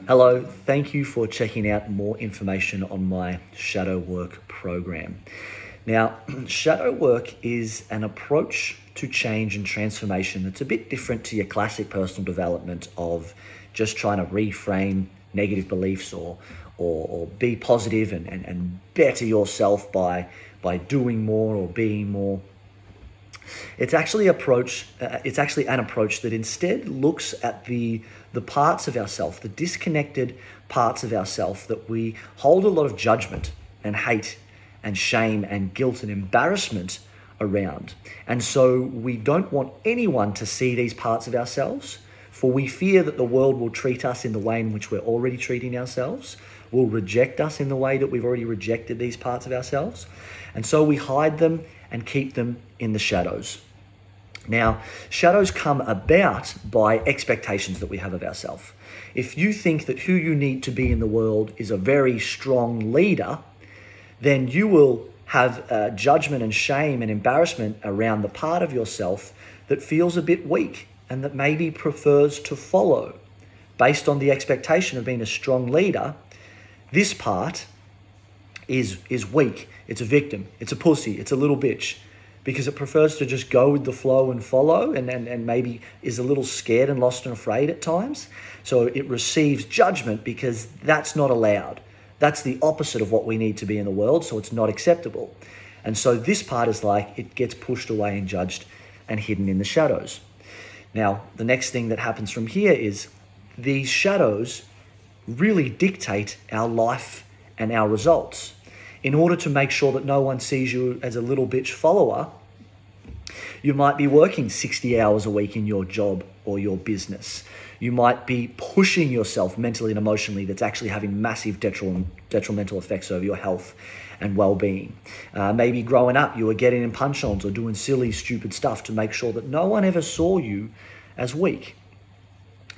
Hello, thank you for checking out more information on my shadow work program. Now, shadow work is an approach to change and transformation that's a bit different to your classic personal development of just trying to reframe negative beliefs or be positive and better yourself by doing more or being more. It's actually an approach that instead looks at the parts of ourself, the disconnected parts of ourself that we hold a lot of judgment and hate and shame and guilt and embarrassment around. And so we don't want anyone to see these parts of ourselves, for we fear that the world will treat us in the way in which we're already treating ourselves, will reject us in the way that we've already rejected these parts of ourselves. And so we hide them and keep them in the shadows. Now, shadows come about by expectations that we have of ourselves. If you think that who you need to be in the world is a very strong leader, then you will have judgment and shame and embarrassment around the part of yourself that feels a bit weak and that maybe prefers to follow. Based on the expectation of being a strong leader, this part is weak. It's a victim. It's a pussy. It's a little bitch, because it prefers to just go with the flow and follow and maybe is a little scared and lost and afraid at times. So it receives judgment because that's not allowed. That's the opposite of what we need to be in the world, so it's not acceptable. And so this part is like it gets pushed away and judged and hidden in the shadows. Now, the next thing that happens from here is these shadows really dictate our life and our results. In order to make sure that no one sees you as a little bitch follower, you might be working 60 hours a week in your job or your business. You might be pushing yourself mentally and emotionally that's actually having massive detrimental effects over your health and well-being. Maybe growing up, you were getting in punch-ons or doing silly, stupid stuff to make sure that no one ever saw you as weak.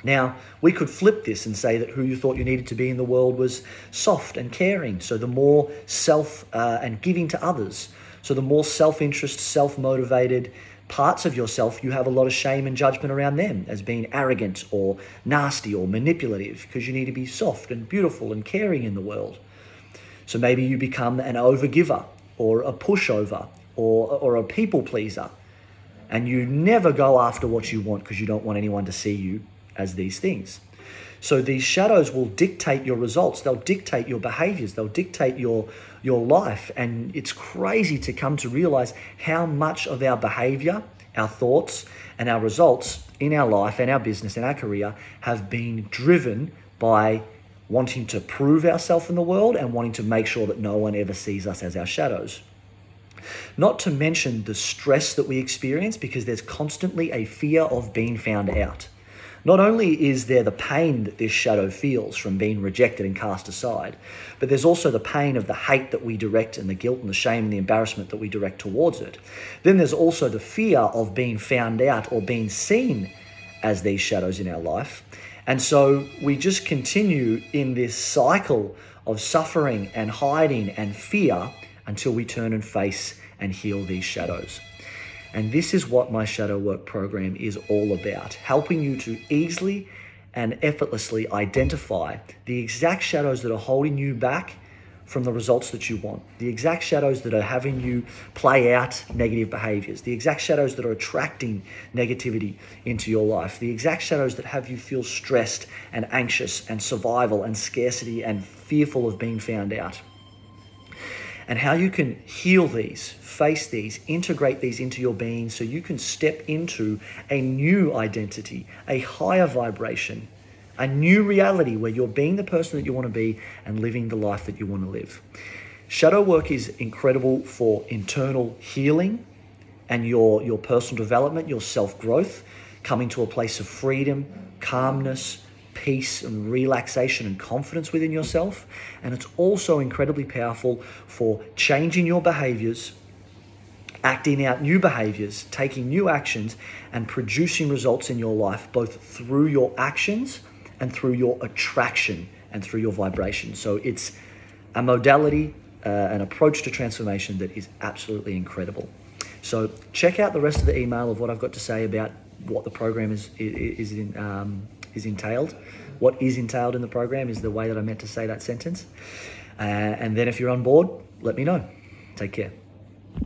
Now, we could flip this and say that who you thought you needed to be in the world was soft and caring. So the more self and giving to others. So the more self-interest, self-motivated parts of yourself, you have a lot of shame and judgment around them as being arrogant or nasty or manipulative, because you need to be soft and beautiful and caring in the world. So maybe you become an overgiver or a pushover or a people pleaser, and you never go after what you want because you don't want anyone to see you as these things. So these shadows will dictate your results. They'll dictate your behaviors. They'll dictate your life. And it's crazy to come to realize how much of our behavior, our thoughts, and our results in our life and our business and our career have been driven by wanting to prove ourselves in the world and wanting to make sure that no one ever sees us as our shadows. Not to mention the stress that we experience, because there's constantly a fear of being found out. Not only is there the pain that this shadow feels from being rejected and cast aside, but there's also the pain of the hate that we direct and the guilt and the shame and the embarrassment that we direct towards it. Then there's also the fear of being found out or being seen as these shadows in our life. And so we just continue in this cycle of suffering and hiding and fear until we turn and face and heal these shadows. And this is what my shadow work program is all about, helping you to easily and effortlessly identify the exact shadows that are holding you back from the results that you want, the exact shadows that are having you play out negative behaviors, the exact shadows that are attracting negativity into your life, the exact shadows that have you feel stressed and anxious and survival and scarcity and fearful of being found out. And how you can heal these, face these, integrate these into your being so you can step into a new identity, a higher vibration, a new reality where you're being the person that you want to be and living the life that you want to live. Shadow work is incredible for internal healing and your personal development, your self-growth, coming to a place of freedom, calmness, peace and relaxation and confidence within yourself. And it's also incredibly powerful for changing your behaviors, acting out new behaviors, taking new actions, and producing results in your life, both through your actions and through your attraction and through your vibration. So it's a modality, an approach to transformation that is absolutely incredible. So check out the rest of the email of what I've got to say about what the program is is entailed. What is entailed in the program is the way that I meant to say that sentence. And then if you're on board, let me know. Take care.